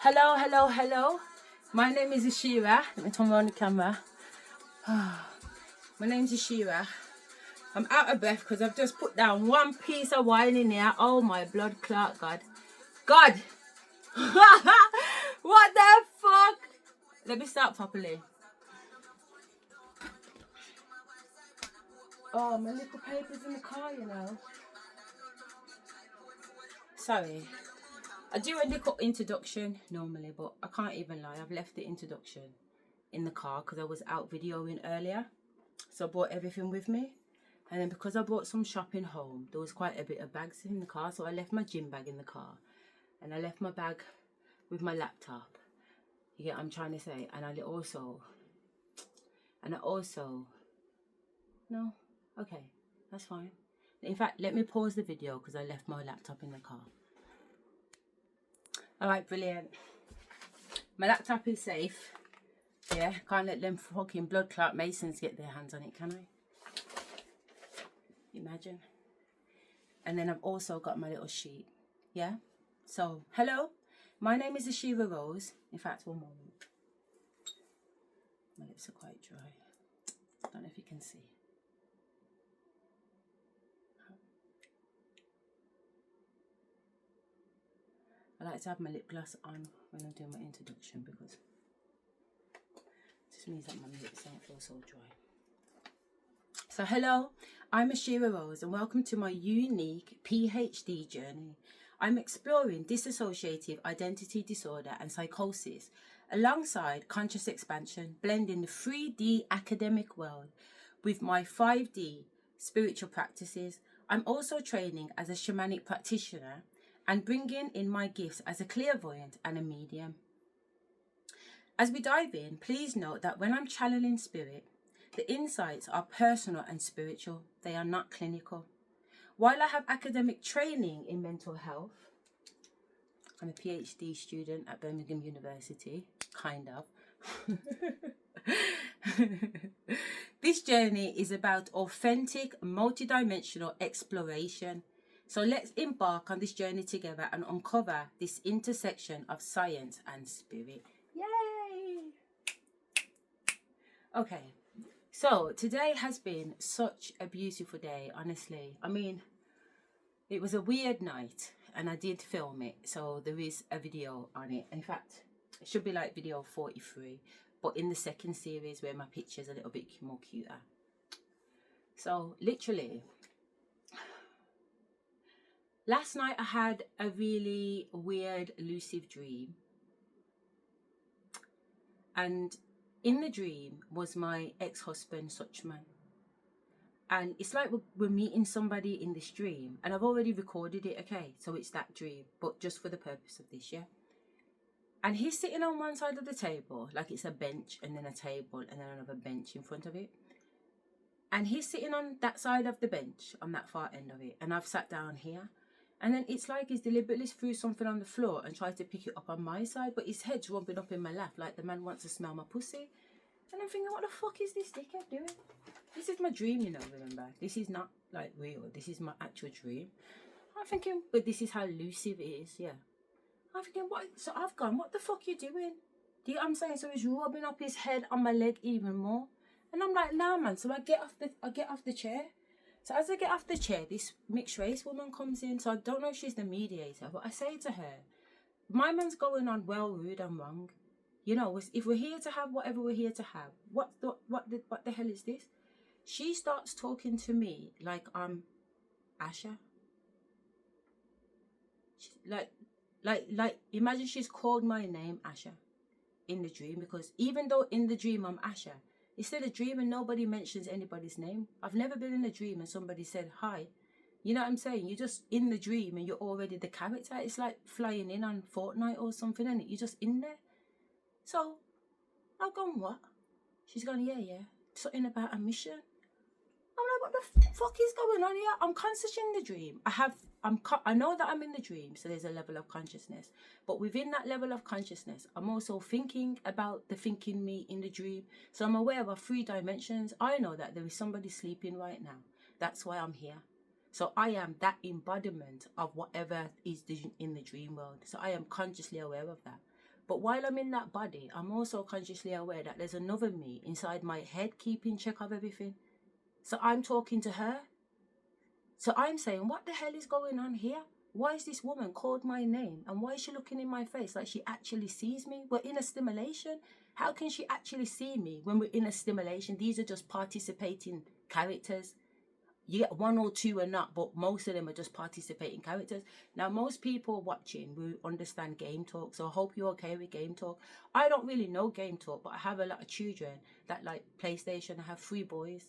Hello, hello, hello. My name is Asherah. Let me turn around the camera. My name's Asherah. I'm out of breath because I've just put down one piece of wine in here. Oh my blood clot, God. God! What the fuck? Let me start properly. Oh, my little paper's in the car, you know. Sorry. I do a little introduction normally, but I can't even lie. I've left the introduction in the car because I was out videoing earlier. So I brought everything with me. And then because I brought some shopping home, there was quite a bit of bags in the car. So I left my gym bag in the car. And I left my bag with my laptop. You get what I'm trying to say? And I also... No? Okay, that's fine. In fact, let me pause the video because I left my laptop in the car. Alright, brilliant. My laptop is safe. Yeah, can't let them fucking blood clot masons get their hands on it, can I? Imagine. And then I've also got my little sheet. Yeah? So, hello. My name is Asherah Rose. In fact, one moment. My lips are quite dry. I don't know if you can see. I like to have my lip gloss on when I'm doing my introduction because it just means that my lips don't feel so dry. So hello, I'm Asherah Rose and welcome to my unique PhD journey. I'm exploring dissociative identity disorder and psychosis alongside conscious expansion, blending the 3D academic world with my 5D spiritual practices. I'm also training as a shamanic practitioner and bringing in my gifts as a clairvoyant and a medium. As we dive in, please note that when I'm channeling spirit, the insights are personal and spiritual. They are not clinical. While I have academic training in mental health, I'm a PhD student at Birmingham University, kind of. This journey is about authentic, multidimensional exploration. So let's embark on this journey together and uncover this intersection of science and spirit. Yay! Okay, so today has been such a beautiful day, honestly. I mean, it was a weird night and I did film it, so there is a video on it. In fact, it should be like video 43, but in the second series where my picture's a little bit more cuter. So literally, last night I had a really weird lucid dream, and in the dream was my ex-husband, Suchman. And it's like we're meeting somebody in this dream, and I've already recorded it, okay? So it's that dream, but just for the purpose of this, yeah? And he's sitting on one side of the table, like it's a bench and then a table and then another bench in front of it. And he's sitting on that side of the bench, on that far end of it, and I've sat down here. And then it's like he's deliberately threw something on the floor and tried to pick it up on my side, but his head's rubbing up in my lap like the man wants to smell my pussy. And I'm thinking, what the fuck is this dickhead doing? This is my dream, you know, remember? This is not, like, real. This is my actual dream. I'm thinking, but this is how lucid it is, yeah. I'm thinking, what? So I've gone, what the fuck you doing? Do you know what I'm saying? So he's rubbing up his head on my leg even more. And I'm like, nah, man. So I get off the chair. So as I get off the chair, this mixed race woman comes in. So I don't know if she's the mediator, but I say to her, my man's going on well, rude and wrong. You know, if we're here to have whatever we're here to have, what the hell is this? She starts talking to me like I'm Asherah. Like, imagine she's called my name Asherah in the dream, because even though in the dream I'm Asherah, it's still a dream and nobody mentions anybody's name. I've never been in a dream and somebody said hi. You know what I'm saying? You're just in the dream and you're already the character. It's like flying in on Fortnite or something, isn't it? You're just in there. So I've gone, what? She's gone, yeah. Something about a mission. I'm like, what the fuck is going on here? I'm conscious in the dream. I know that I'm in the dream, so there's a level of consciousness. But within that level of consciousness, I'm also thinking about the thinking me in the dream. So I'm aware of 3 dimensions. I know that there is somebody sleeping right now. That's why I'm here. So I am that embodiment of whatever is in the dream world. So I am consciously aware of that. But while I'm in that body, I'm also consciously aware that there's another me inside my head keeping check of everything. So I'm talking to her. So I'm saying, what the hell is going on here? Why is this woman called my name? And why is she looking in my face like she actually sees me? We're in a stimulation. How can she actually see me when we're in a stimulation? These are just participating characters. You get one or two or not, but most of them are just participating characters. Now, most people watching will understand game talk, so I hope you're okay with game talk. I don't really know game talk, but I have a lot of children that like PlayStation. I have 3 boys,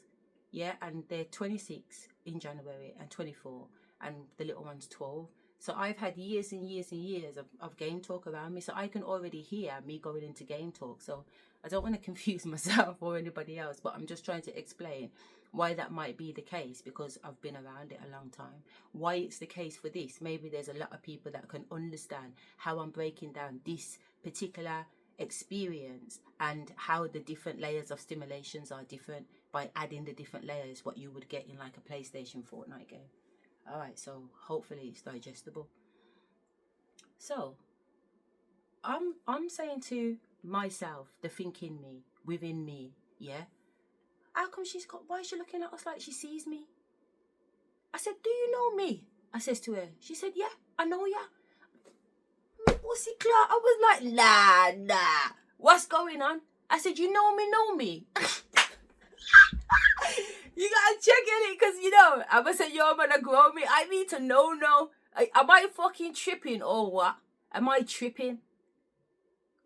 yeah, and they're 26 in January and 24, and the little one's 12. So I've had years and years and years of game talk around me, so I can already hear me going into game talk. So I don't want to confuse myself or anybody else, but I'm just trying to explain why that might be the case, because I've been around it a long time. Why it's the case for this. Maybe there's a lot of people that can understand how I'm breaking down this particular experience and how the different layers of stimulations are different by adding the different layers, what you would get in like a PlayStation Fortnite game. All right, so hopefully it's digestible. So I'm saying to myself, the thinking me within me, yeah, how come why is she looking at us like she sees me? I said, do you know me? I says to her. She said, yeah, I know ya. Pussy Clark. I was like, nah. What's going on? I said, you know me. You gotta check in it, because, you know, I'm gonna say, you're gonna grow me. I need to know. Am I fucking tripping or what? Am I tripping?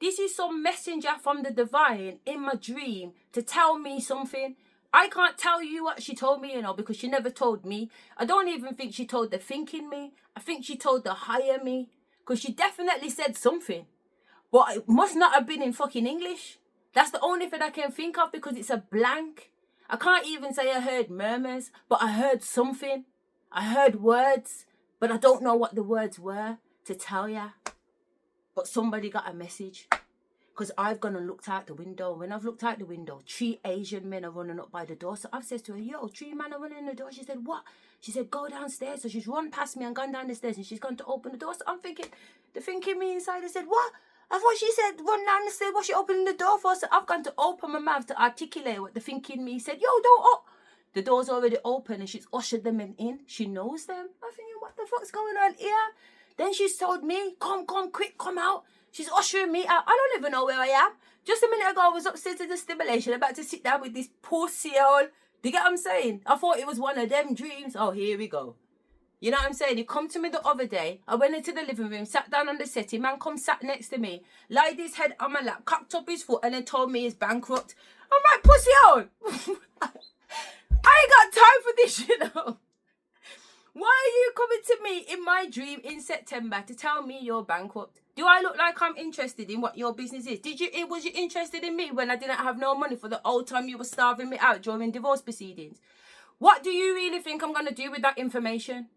This is some messenger from the divine in my dream to tell me something. I can't tell you what she told me, you know, because she never told me. I don't even think she told the thinking me. I think she told the higher me, because she definitely said something. But it must not have been in fucking English. That's the only thing I can think of, because it's a blank. I can't even say I heard murmurs, but I heard something. I heard words, but I don't know what the words were to tell ya. But somebody got a message, because I've gone and looked out the window. When I've looked out the window, 3 Asian men are running up by the door. So I've said to her, yo, 3 men are running in the door. She said, what? She said, go downstairs. So she's run past me and gone down the stairs, and she's gone to open the door. So I'm thinking, the thinking me inside, I said, what? I thought she said, run down the stairs. What's she opening the door for? So I've gone to open my mouth to articulate what the thinking me said. Yo, don't up. The door's already open, and she's ushered them in. She knows them. I'm thinking, what the fuck's going on here? Then she's told me, come, quick, come out. She's ushering me out. I don't even know where I am. Just a minute ago, I was upstairs in the stimulation, about to sit down with this pussy old. Do you get what I'm saying? I thought it was one of them dreams. Oh, here we go. You know what I'm saying? He come to me the other day. I went into the living room, sat down on the settee. Man come sat next to me, laid his head on my lap, cocked up his foot, and then told me he's bankrupt. I'm like, pussy old. I ain't got time for this, you know. Why are you coming to me in my dream in September to tell me you're bankrupt? Do I look like I'm interested in what your business is? Was you interested in me when I didn't have no money for the old time you were starving me out during divorce proceedings? What do you really think I'm going to do with that information?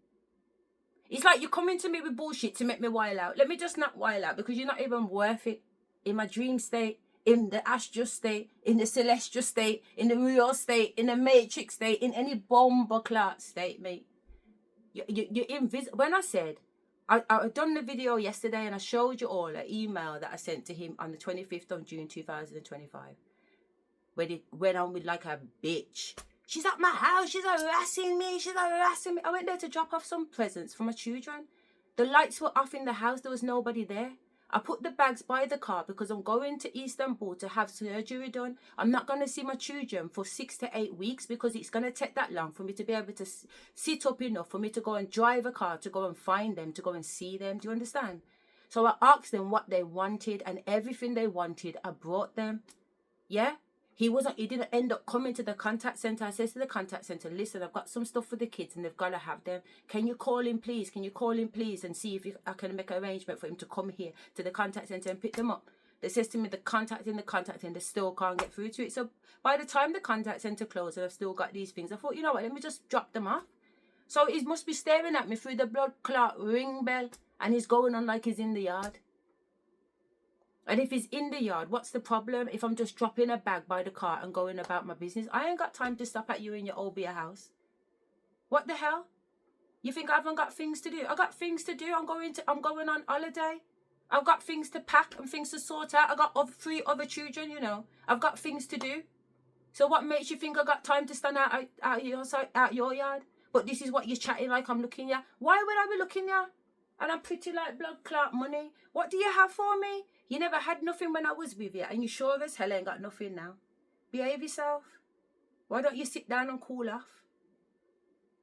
It's like you're coming to me with bullshit to make me while out. Let me just not while out, because you're not even worth it. In my dream state, in the astral state, in the celestial state, in the real state, in the matrix state, in any bomber clout state, mate. You're invisible. When I said, I done the video yesterday and I showed you all an email that I sent to him on the 25th of June 2025. Where he went on with like a bitch. She's at my house. She's harassing me. I went there to drop off some presents for my children. The lights were off in the house. There was nobody there. I put the bags by the car because I'm going to Istanbul to have surgery done. I'm not going to see my children for 6 to 8 weeks, because it's going to take that long for me to be able to sit up enough for me to go and drive a car, to go and find them, to go and see them. Do you understand? So I asked them what they wanted, and everything they wanted, I brought them. Yeah? He didn't end up coming to the contact center. I said to the contact center, listen, I've got some stuff for the kids and they've got to have them. Can you call him, please? And see if I can make an arrangement for him to come here to the contact center and pick them up. They says to me, the contacting, they still can't get through to it. So by the time the contact center closed and I've still got these things, I thought, you know what, let me just drop them off. So he must be staring at me through the blood clot ring bell, and he's going on like he's in the yard. And if he's in the yard, what's the problem if I'm just dropping a bag by the car and going about my business? I ain't got time to stop at you in your old beer house. What the hell? You think I haven't got things to do? I got things to do. I'm going on holiday. I've got things to pack and things to sort out. I got 3 other children, you know. I've got things to do. So what makes you think I got time to stand out your yard? But this is what you're chatting like I'm looking at. Why would I be looking at? And I'm pretty like blood clot money. What do you have for me? You never had nothing when I was with you, and you sure as hell ain't got nothing now. Behave yourself. Why don't you sit down and cool off?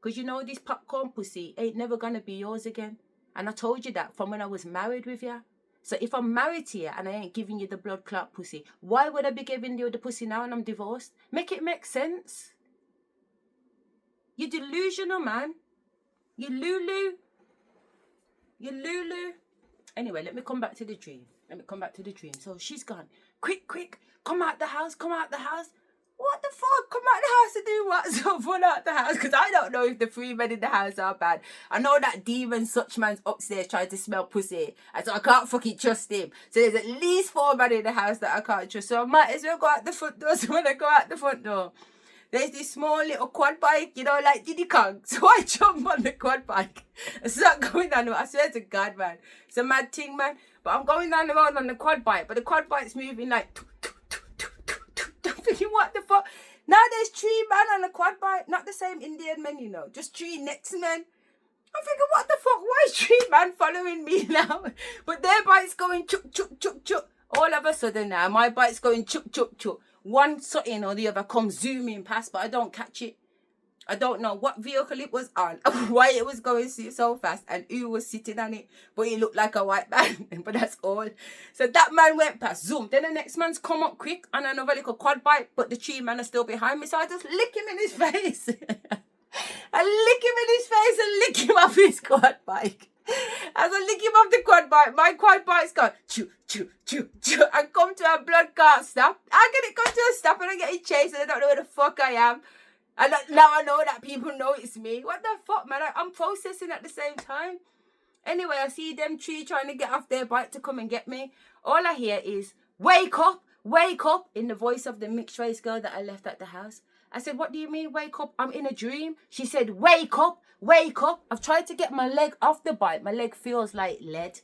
Because you know this popcorn pussy ain't never gonna be yours again. And I told you that from when I was married with you. So if I'm married to you and I ain't giving you the blood clot pussy, why would I be giving you the pussy now and I'm divorced? Make it make sense. You're delusional, man. You Lulu. Anyway, let me come back to the dream. So she's gone. Quick, come out the house. What the fuck? Come out the house to do what? So run out the house, because I don't know if the 3 men in the house are bad. I know that demon such man's upstairs trying to smell pussy, and so I can't fucking trust him. So there's at least 4 men in the house that I can't trust. So I might as well go out the front door. So when I go out the front door, there's this small little quad bike, you know, like Diddy Kong. So I jump on the quad bike and start going down the road. I swear to God, man. It's a mad thing, man. But I'm going down the road on the quad bike, but the quad bike's moving like... I'm thinking, what the fuck? Now there's 3 men on the quad bike. Not the same Indian men, you know. Just 3 next men. I'm thinking, what the fuck? Why is 3 men following me now? But their bike's going chuk, chuk, chuk, chuk. All of a sudden now, my bike's going chuk, chuk, chuk. One something or the other comes zooming past, but I don't catch it. I don't know what vehicle it was on, why it was going so fast, and who was sitting on it, but he looked like a white man, but that's all. So that man went past, zoom. Then the next man's come up quick on another little quad bike, but the 3 men are still behind me, so I just lick him in his face. I lick him in his face and lick him off his quad bike. As I lick him off the quad bike, my quad bike's gone, choo, choo, choo, choo, and come to a blood cart stop. I get it come to a stop and I get chased and I don't know where the fuck I am. And now I know that people know it's me. What the fuck, man? I'm processing at the same time. Anyway, I see them 3 trying to get off their bike to come and get me. All I hear is, wake up, in the voice of the mixed race girl that I left at the house. I said, what do you mean, wake up? I'm in a dream. She said, wake up. I've tried to get my leg off the bike. My leg feels like lead.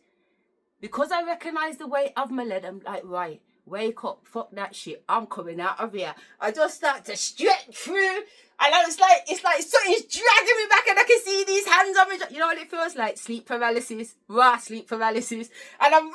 Because I recognize the weight of my leg, I'm like, right, wake up, fuck that shit. I'm coming out of here. I just start to stretch through. And I was like, it's like something's dragging me back and I can see these hands on me. You know what it feels like? Sleep paralysis. Sleep paralysis. And I'm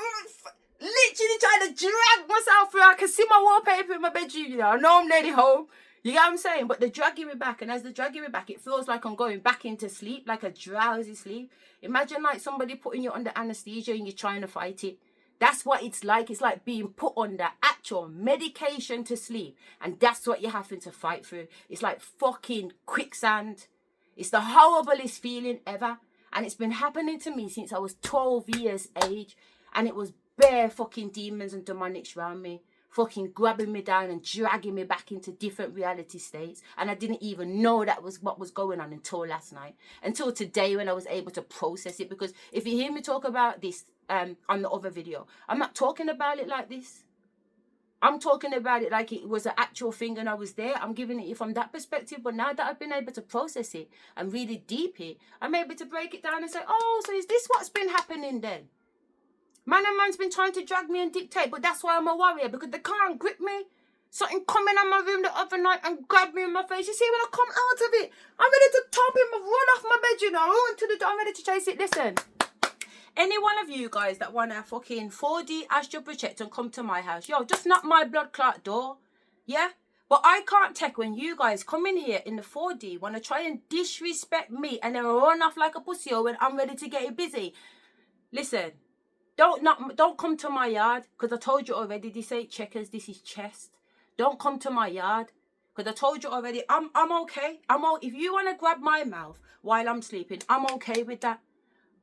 literally trying to drag myself through. I can see my wallpaper in my bedroom, you know. I know I'm nearly home. You get what I'm saying? But they're dragging me back. And as they're dragging me back, it feels like I'm going back into sleep, like a drowsy sleep. Imagine like somebody putting you under anesthesia and you're trying to fight it. That's what it's like. It's like being put under actual medication to sleep. And that's what you're having to fight through. It's like fucking quicksand. It's the horriblest feeling ever. And it's been happening to me since I was 12 years age. And it was bare fucking demons and demonics around me. Fucking grabbing me down and dragging me back into different reality states. And I didn't even know that was what was going on until last night. Until today when I was able to process it. Because if you hear me talk about this, on the other video, I'm not talking about it like this. I'm talking about it like it was an actual thing and I was there. I'm giving it from that perspective. But now that I've been able to process it and really deep it, I'm able to break it down and say, oh, so is this what's been happening then? Man and man's been trying to drag me and dictate, but that's why I'm a warrior, because they can't grip me. Something coming in my room the other night and grabbed me in my face. You see, when I come out of it, I'm ready to top him and run off my bed, you know, run to the door. I'm ready to chase it. Listen. Any one of you guys that want a fucking 4D astral projector and come to my house, yo, just knock my blood clot door, yeah? But I can't take when you guys come in here in the 4D, want to try and disrespect me and then run off like a pussy when I'm ready to get it busy. Listen, don't come to my yard, because I told you already, this ain't checkers, this is chest. Don't come to my yard, because I told you already, I'm okay. If you want to grab my mouth while I'm sleeping, I'm okay with that.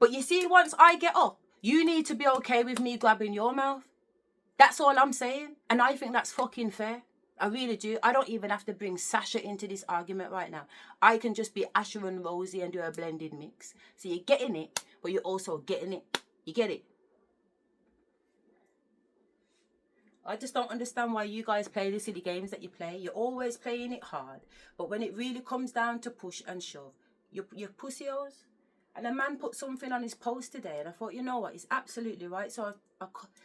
But you see, once I get up, you need to be okay with me grabbing your mouth. That's all I'm saying. And I think that's fucking fair. I really do. I don't even have to bring Sasha into this argument right now. I can just be Asherah and Rosie and do a blended mix. So you're getting it, but you're also getting it. You get it? I just don't understand why you guys play the silly games that you play. You're always playing it hard. But when it really comes down to push and shove, you're pussios. And a man put something on his post today, and I thought, you know what, he's absolutely right. So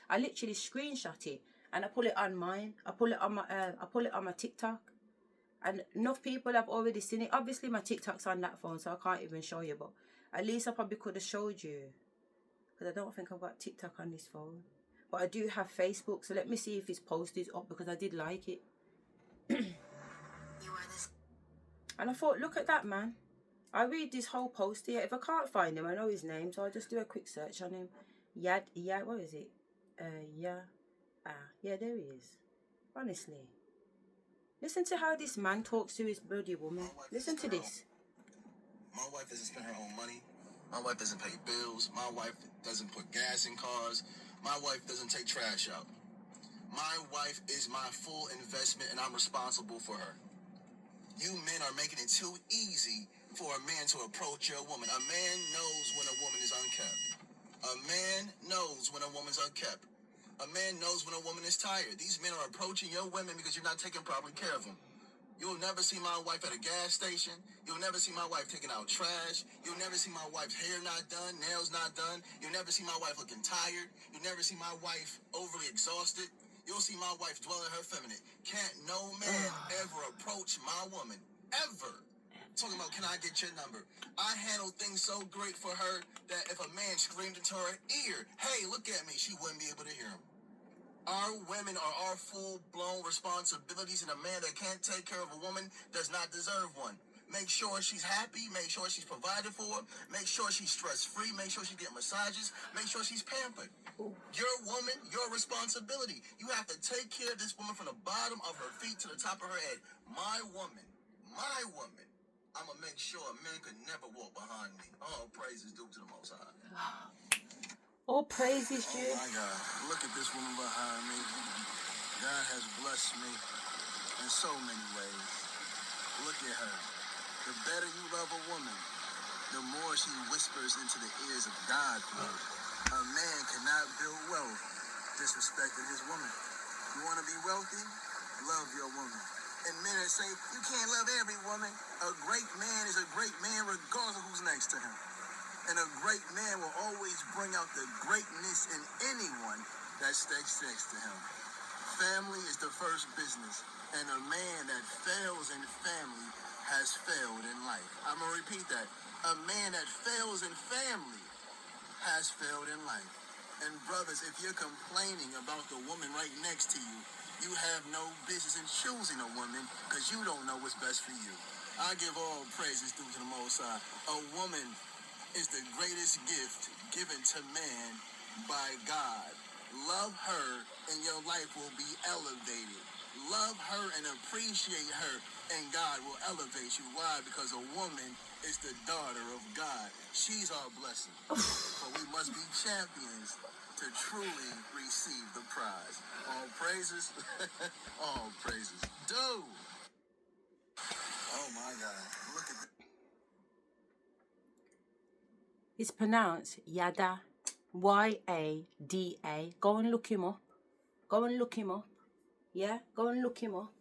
I literally screenshot it and I pull it on mine. I pull it on my TikTok, and enough people have already seen it. Obviously, my TikTok's on that phone, so I can't even show you. But at least I probably could have showed you, because I don't think I've got TikTok on this phone. But I do have Facebook, so let me see if his post is up, because I did like it. And I thought, look at that man. I read this whole post here. If I can't find him, I know his name, so I'll just do a quick search on him. What is it? Yeah, there he is. Honestly. Listen to how this man talks to his bloody woman. Listen to this. My wife doesn't spend her own money. My wife doesn't pay bills. My wife doesn't put gas in cars. My wife doesn't take trash out. My wife is my full investment, and I'm responsible for her. You men are making it too easy for a man to approach your woman. A man knows when a woman is unkept. A man knows when a woman's unkept. A man knows when a woman is tired. These men are approaching your women because you're not taking proper care of them. You'll never see my wife at a gas station. You'll never see my wife taking out trash. You'll never see my wife's hair not done, nails not done. You'll never see my wife looking tired. You'll never see my wife overly exhausted. You'll see my wife dwelling her feminine. Can't no man ever approach my woman. Ever. Talking about, can I get your number? I handle things so great for her that if a man screamed into her ear, hey, look at me, she wouldn't be able to hear him. Our women are our full-blown responsibilities, and a man that can't take care of a woman does not deserve one. Make sure she's happy. Make sure she's provided for. Make sure she's stress-free. Make sure she's getting massages. Make sure she's pampered. Your woman, your responsibility. You have to take care of this woman from the bottom of her feet to the top of her head. My woman, I'm going to make sure a man could never walk behind me. All praise is due to the Most High. All praises, Jude. Oh my God. Look at this woman behind me. God has blessed me in so many ways. Look at her. The better you love a woman, the more she whispers into the ears of God for you. A man cannot build wealth disrespecting his woman. You want to be wealthy? Love your woman. And men that say, you can't love every woman. A great man is a great man regardless of who's next to him. And a great man will always bring out the greatness in anyone that sticks next to him. Family is the first business, and a man that fails in family has failed in life. I'm going to repeat that. A man that fails in family has failed in life. And brothers, if you're complaining about the woman right next to you, you have no business in choosing a woman because you don't know what's best for you. I give all praises due to the Most High. A woman is the greatest gift given to man by God. Love her and your life will be elevated. Love her and appreciate her and God will elevate you. Why? Because a woman is the daughter of God. She's our blessing. But we must be champions to truly receive the prize. All praises. All praises. Dude. Oh my God. Look at that. It's pronounced Yada. Y-A-D-A. Go and look him up. Go and look him up. Yeah? Go and look him up.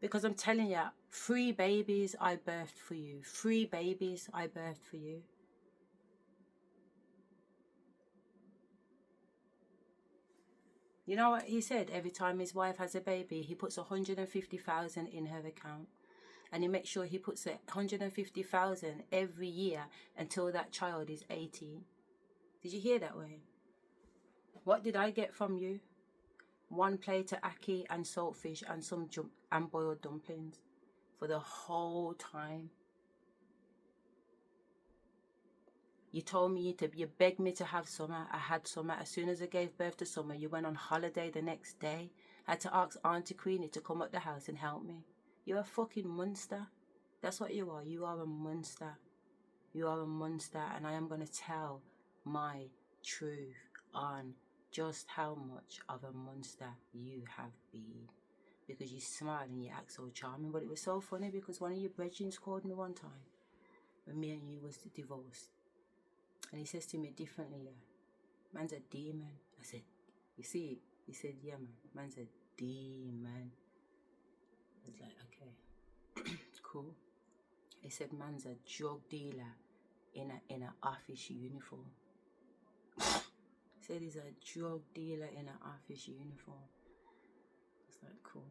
Because I'm telling you, 3 babies I birthed for you. 3 babies I birthed for you. You know what he said? Every time his wife has a baby, he puts 150,000 in her account. And he makes sure he puts 150,000 every year until that child is 18. Did you hear that, Wayne? What did I get from you? 1 plate of ackee and saltfish and some boiled dumplings for the whole time. You told me you begged me to have summer. I had summer. As soon as I gave birth to summer, you went on holiday the next day. I had to ask Auntie Queenie to come up the house and help me. You're a fucking monster. That's what you are. You are a monster. You are a monster, and I am going to tell my truth on just how much of a monster you have been. Because you smile and you act so charming. But it was so funny because one of your brethren called me one time when me and you was divorced. And he says to me differently, yeah, man's a demon. I said, you see? He said, yeah, man, man's a demon. I was like, okay, cool. He said, man's a drug dealer. in an office uniform. Said he's a drug dealer in an office uniform. It's like, cool.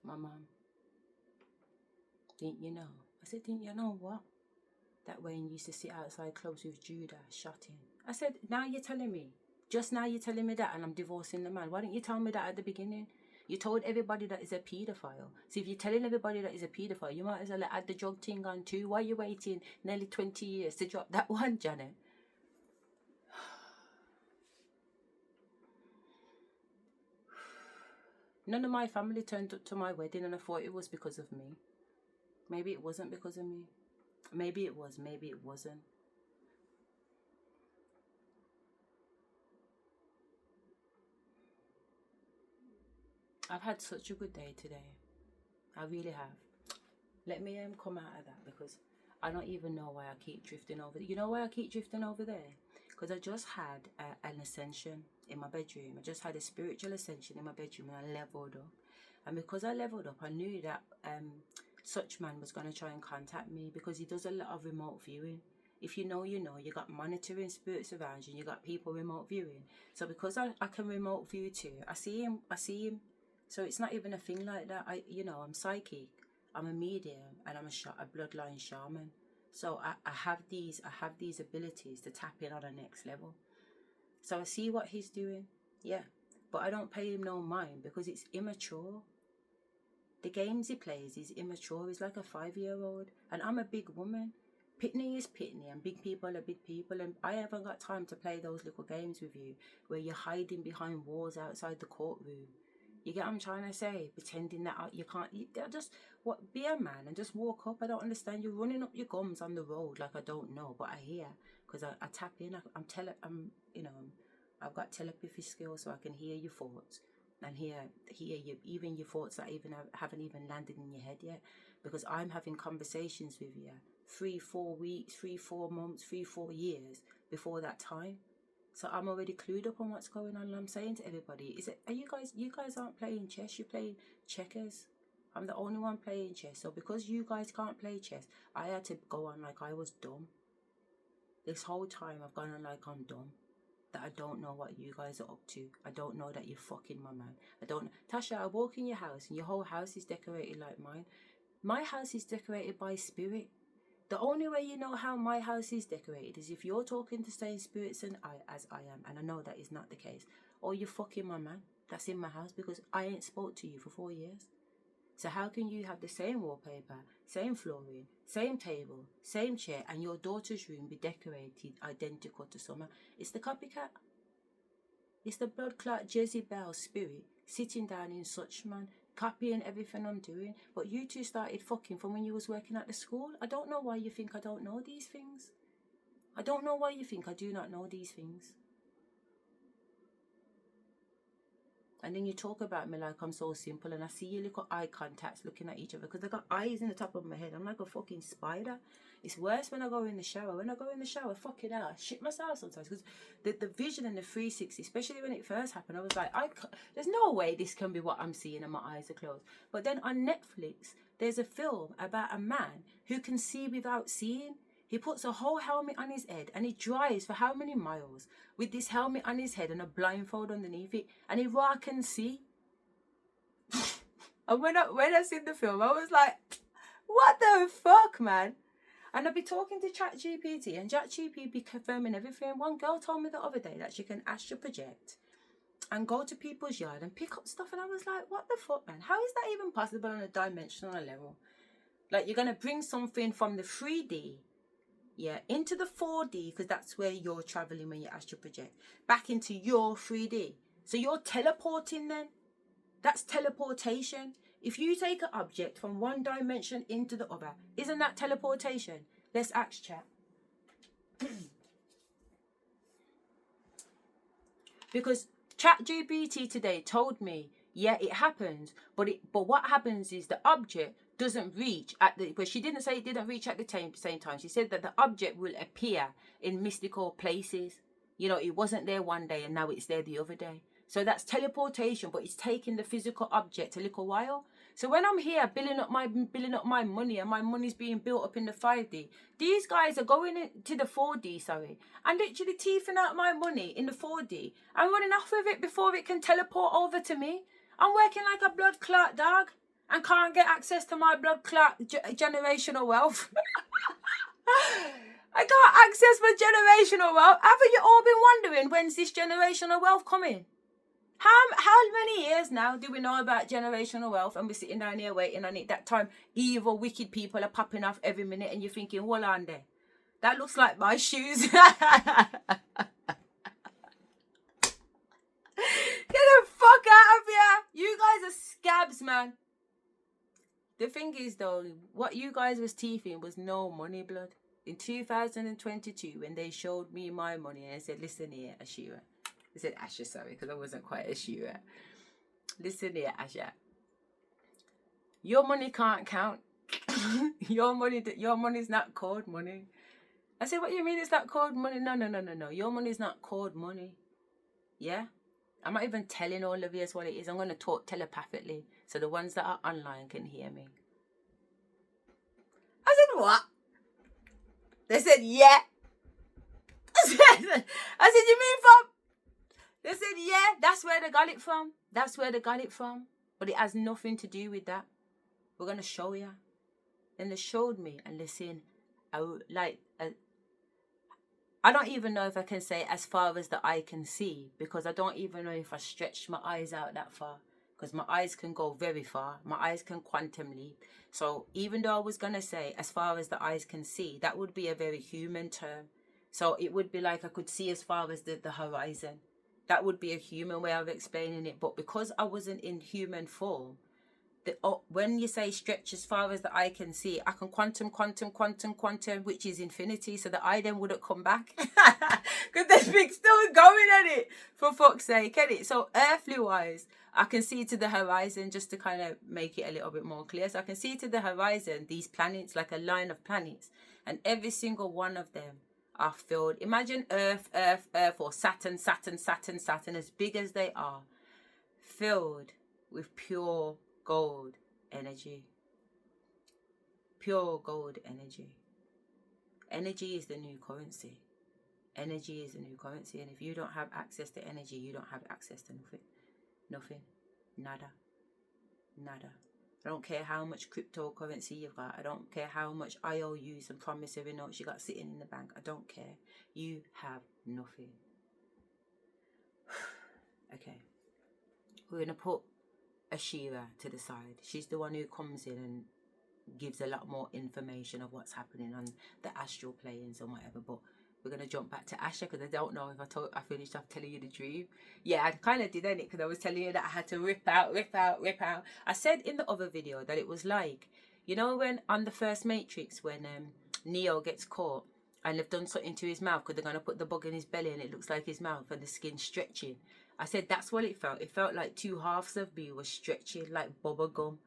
My mum, didn't you know? I said, didn't you know what? That Wayne used to sit outside close with Judah, shot him. I said, now you're telling me. Just now you're telling me that and I'm divorcing the man. Why didn't you tell me that at the beginning? You told everybody that is a paedophile. So if you're telling everybody that is a paedophile, you might as well add the drug thing on too. Why are you waiting nearly 20 years to drop that one, Janet? None of my family turned up to my wedding and I thought it was because of me. Maybe it wasn't because of me. Maybe it was, maybe it wasn't. I've had such a good day today. I really have. Let me come out of that because I don't even know why I keep drifting over there. You know why I keep drifting over there? Because I just had an ascension in my bedroom. I just had a spiritual ascension in my bedroom and I leveled up. And because I leveled up, I knew that such man was going to try and contact me because he does a lot of remote viewing. If you know, you know. You got monitoring spirits around you and you got people remote viewing. So because I can remote view too, I see him. So it's not even a thing like that. I'm psychic. I'm a medium and I'm a bloodline shaman. So I have these abilities to tap in on a next level. So I see what he's doing, yeah. But I don't pay him no mind because it's immature. The games he plays is immature. He's like a 5-year-old. And I'm a big woman. Pitney is pitney and big people are big people. And I haven't got time to play those little games with you where you're hiding behind walls outside the courtroom. You get what I'm trying to say? Pretending that you can't. Be a man and just walk up. I don't understand. You're running up your gums on the road like I don't know, but I hear because I tap in. I've got telepathy skills, so I can hear your thoughts and hear you, even your thoughts that haven't even landed in your head yet. Because I'm having conversations with you 3-4 weeks, 3-4 months, 3-4 years before that time. So I'm already clued up on what's going on. And I'm saying to everybody, you guys aren't playing chess, you're playing checkers. I'm the only one playing chess. So because you guys can't play chess, I had to go on like I was dumb. This whole time I've gone on like I'm dumb. That I don't know what you guys are up to. I don't know that you're fucking my man. Tasha, I walk in your house and your whole house is decorated like mine. My house is decorated by spirit. The only way you know how my house is decorated is if you're talking to same spirits as I am, and I know that is not the case, or you're fucking my man that's in my house because I ain't spoke to you for 4 years. So how can you have the same wallpaper, same flooring, same table, same chair, and your daughter's room be decorated identical to summer? It's the copycat. It's the blood clot Jezebel spirit sitting down in such man, copying everything I'm doing. But you two started fucking from when you was working at the school. I don't know why you think I don't know these things. I don't know why you think I do not know these things. And then you talk about me like I'm so simple, and I see you look at eye contacts looking at each other because I got eyes in the top of my head. I'm like a fucking spider. It's worse when I go in the shower. When I go in the shower, fucking hell, I shit myself sometimes because the vision and the 360, especially when it first happened, I was like, there's no way this can be what I'm seeing and my eyes are closed. But then on Netflix, there's a film about a man who can see without seeing. He puts a whole helmet on his head and he drives for how many miles with this helmet on his head and a blindfold underneath it, and he can see. And when I seen the film, I was like, what the fuck, man? And I'd be talking to ChatGPT and ChatGPT be confirming everything. One girl told me the other day that she can astral project and go to people's yard and pick up stuff, and I was like, what the fuck, man? How is that even possible on a dimensional level? Like, you're going to bring something from the 3D, yeah, into the 4D, because that's where you're traveling when you astral project, back into your 3D. So you're teleporting then? That's teleportation. If you take an object from one dimension into the other, isn't that teleportation? Let's ask chat. Because ChatGPT today told me, yeah, it happens, but what happens is the object doesn't reach at the, but she didn't say it didn't reach at the same time. She said that the object will appear in mystical places. You know, it wasn't there one day and now it's there the other day. So that's teleportation, but it's taking the physical object a little while. So when I'm here billing up my money, and my money's being built up in the 5D, these guys are going into the 4D, and literally teething out my money in the 4D and running off with it before it can teleport over to me. I'm working like a blood clot dog and can't get access to my blood clot generational wealth. I can't access my generational wealth. Haven't you all been wondering when's this generational wealth coming? How many years now do we know about generational wealth, and we're sitting down here waiting on it? That time evil, wicked people are popping off every minute and you're thinking, hold on there. That looks like my shoes. Get the fuck out of here. You guys are scabs, man. The thing is though, what you guys was teething was no money, blood. In 2022, when they showed me my money and said, listen here, Asherah. I said Asherah, sorry, because I wasn't quite Asherah. Listen here, Asherah. Your money can't count. Your money's not called money. I said, what do you mean it's not called money? No. Your money's not called money. Yeah? I'm not even telling all of you what it is. I'm going to talk telepathically so the ones that are online can hear me. I said, what? They said, yeah. I said, you mean from? They said, yeah, that's where they got it from. That's where they got it from. But it has nothing to do with that. We're going to show you. Then they showed me and they said, I don't even know if I can say as far as the eye can see, because I don't even know if I stretch my eyes out that far, because my eyes can go very far. My eyes can quantum leap. So even though I was going to say as far as the eyes can see, that would be a very human term. So it would be like I could see as far as the horizon. That would be a human way of explaining it. But because I wasn't in human form, when you say stretch as far as the eye can see, I can quantum, which is infinity. So the eye then wouldn't come back. Because the thing's still going at it, for fuck's sake, get it? So earthly wise, I can see to the horizon, just to kind of make it a little bit more clear. So I can see to the horizon these planets, like a line of planets. And every single one of them are filled. Imagine Earth, or Saturn, as big as they are, filled with pure gold energy. Pure gold energy. Energy is the new currency. Energy is the new currency. And if you don't have access to energy, you don't have access to nothing. Nothing. Nada. I don't care how much cryptocurrency you've got. I don't care how much IOUs and promissory notes you got sitting in the bank. I don't care. You have nothing. Okay. We're going to put Asherah to the side. She's the one who comes in and gives a lot more information of what's happening on the astral planes and whatever. But we're going to jump back to Asherah, because I don't know if I finished off telling you the dream. Yeah, I kind of did, because I was telling you that I had to rip out. I said in the other video that it was like, you know, when on the first Matrix, when Neo gets caught and they've done something to his mouth because they're going to put the bug in his belly and it looks like his mouth and the skin stretching. I said that's what it felt. It felt like two halves of me was stretching like bubble gum.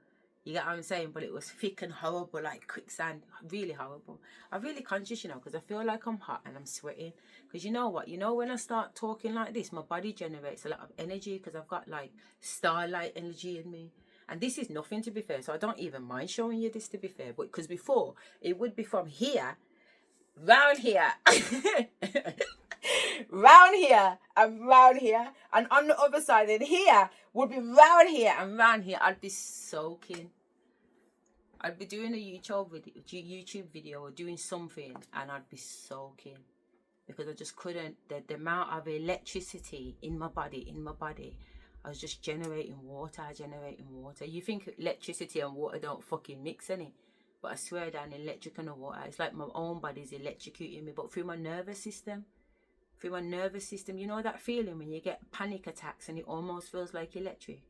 You get what I'm saying? But it was thick and horrible, like quicksand. Really horrible. I'm really conscious, you know, because I feel like I'm hot and I'm sweating. Because you know what? You know, when I start talking like this, my body generates a lot of energy because I've got like starlight energy in me. And this is nothing, to be fair. So I don't even mind showing you this, to be fair. But because before, it would be from here, round here, round here, and round here. And on the other side, and here would be round here and round here. I'd be soaking. I'd be doing a YouTube video or doing something, and I'd be soaking because I just couldn't. The amount of electricity in my body, I was just generating water. You think electricity and water don't fucking mix, innit? But I swear down, electric and water, it's like my own body's electrocuting me, but through my nervous system. You know that feeling when you get panic attacks and it almost feels like electric?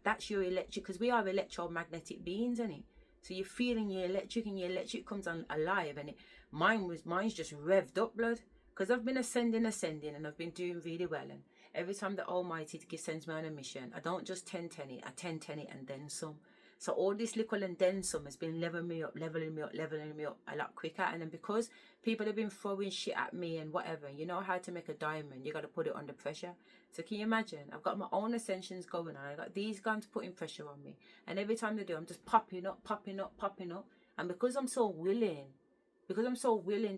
That's your electric, because we are electromagnetic beings, innit? So you're feeling your electric, and your electric comes on alive, and mine's just revved up, blood. Because I've been ascending, and I've been doing really well. And every time the Almighty sends me on a mission, I don't just 10-10 it, I 10-10 it and then some. So all this little and then some has been leveling me up a lot quicker. And then because people have been throwing shit at me and whatever, you know how to make a diamond, you got to put it under pressure. So can you imagine? I've got my own ascensions going on. I got these guns putting pressure on me. And every time they do, I'm just popping up. And because I'm so willing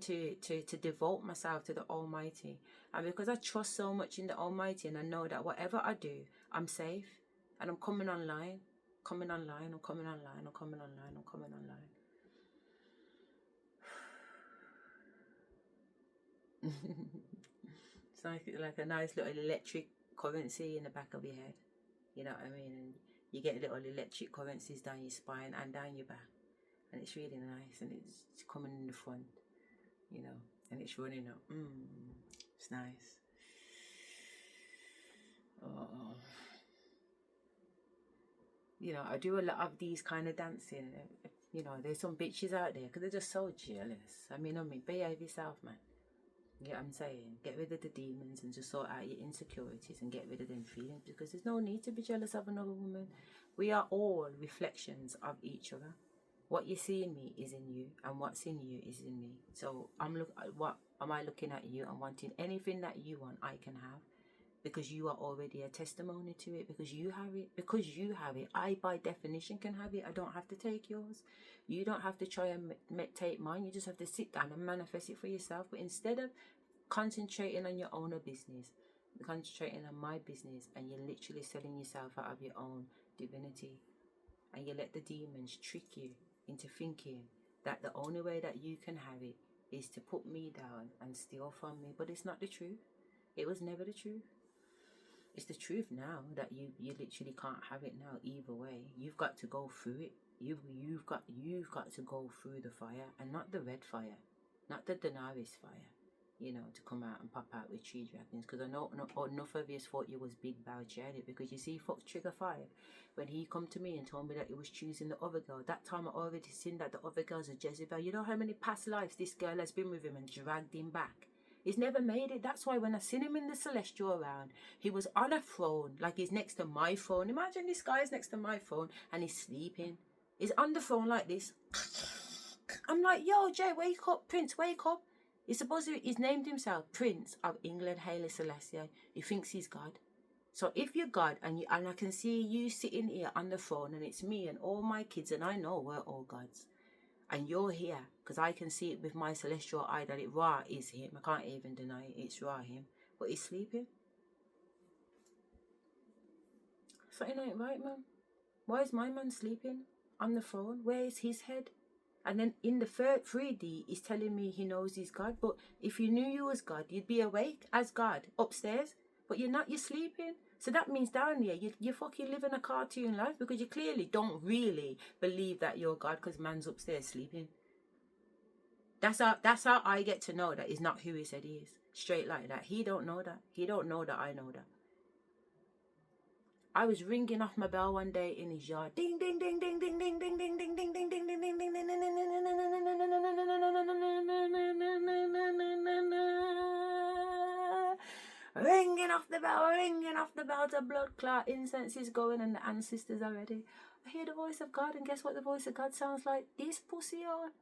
to devote myself to the Almighty, and because I trust so much in the Almighty, and I know that whatever I do, I'm safe, and I'm coming online. I'm coming online. It's like a nice little electric currency in the back of your head. You know what I mean? And you get little electric currencies down your spine and down your back. And it's really nice, and it's coming in the front, you know, and it's running up. It's nice. Oh. You know, I do a lot of these kind of dancing. You know, there's some bitches out there because they're just so jealous. I mean, behave yourself, man. You get what I'm saying? Get rid of the demons and just sort out your insecurities and get rid of them feelings, because there's no need to be jealous of another woman. We are all reflections of each other. What you see in me is in you, and what's in you is in me. So what am I looking at you and wanting anything that you want, I can have. Because you are already a testimony to it, because you have it. I by definition can have it. I don't have to take yours. You don't have to try and take mine. You just have to sit down and manifest it for yourself. But instead of concentrating on your own business, you're concentrating on my business, and you're literally selling yourself out of your own divinity, and you let the demons trick you into thinking that the only way that you can have it is to put me down and steal from me. But it's not the truth. It was never the truth. It's the truth now that you literally can't have it now either way. You've got to go through it. You've got to go through the fire, and not the red fire, not the Daenerys fire, you know, to come out and pop out with tree dragons. Because I know enough of you thought you was big bad Janet, because you see fuck Trigger 5, when he come to me and told me that he was choosing the other girl, that time I already seen that the other girl's a Jezebel. You know how many past lives this girl has been with him and dragged him back? He's never made it. That's why when I seen him in the celestial round, he was on a throne, like he's next to my throne. Imagine this guy is next to my throne and he's sleeping. He's on the throne like this. I'm like, yo, Jay, wake up, Prince, wake up. He's named himself Prince of England, Haile Selassie. He thinks he's God. So if you're God, and I can see you sitting here on the throne, and it's me and all my kids, and I know we're all gods, and you're here, because I can see it with my celestial eye that it Ra is him. I can't even deny it. It's Ra him. But he's sleeping. Something ain't right, man. Why is my man sleeping on the throne? Where is his head? And then in the 3D, he's telling me he knows he's God. But if you knew you was God, you'd be awake as God upstairs. But you're not, you're sleeping. So that means down here, you're fucking living a cartoon life, because you clearly don't really believe that you're God, because man's upstairs sleeping. That's how I get to know that he's not who he said he is. Straight like that. He don't know that. He don't know that I know that. I was ringing off my bell one day in his yard. Ding ding ding ding ding ding ding ding ding ding ding ding ding ding ding ding ding. Ringing off the bell, the blood clot, incense is going, and the ancestors are ready. I hear the voice of God, and guess what the voice of God sounds like? This pussy on.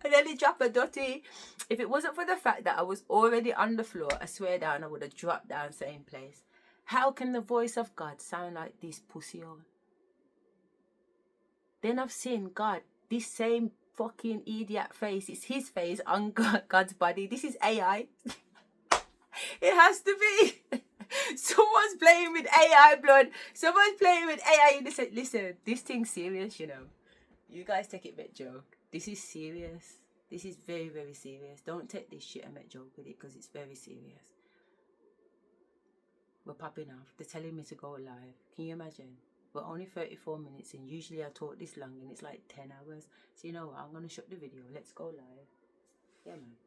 And then he dropped a dotty. If it wasn't for the fact that I was already on the floor, I swear down I would have dropped down same place. How can the voice of God sound like this pussy on? Then I've seen God, this same fucking idiot face, it's his face on God's body. This is AI. It has to be. Someone's playing with AI blood. Someone's playing with AI. Listen, this thing's serious, you know. You guys take it bit joke. This is serious. This is very, very serious. Don't take this shit and make joke with it, because it's very serious. We're popping off. They're telling me to go live. Can you imagine? We're only 34 minutes and usually I talk this long and it's like 10 hours. So you know what? I'm going to shut the video. Let's go live. Yeah, man.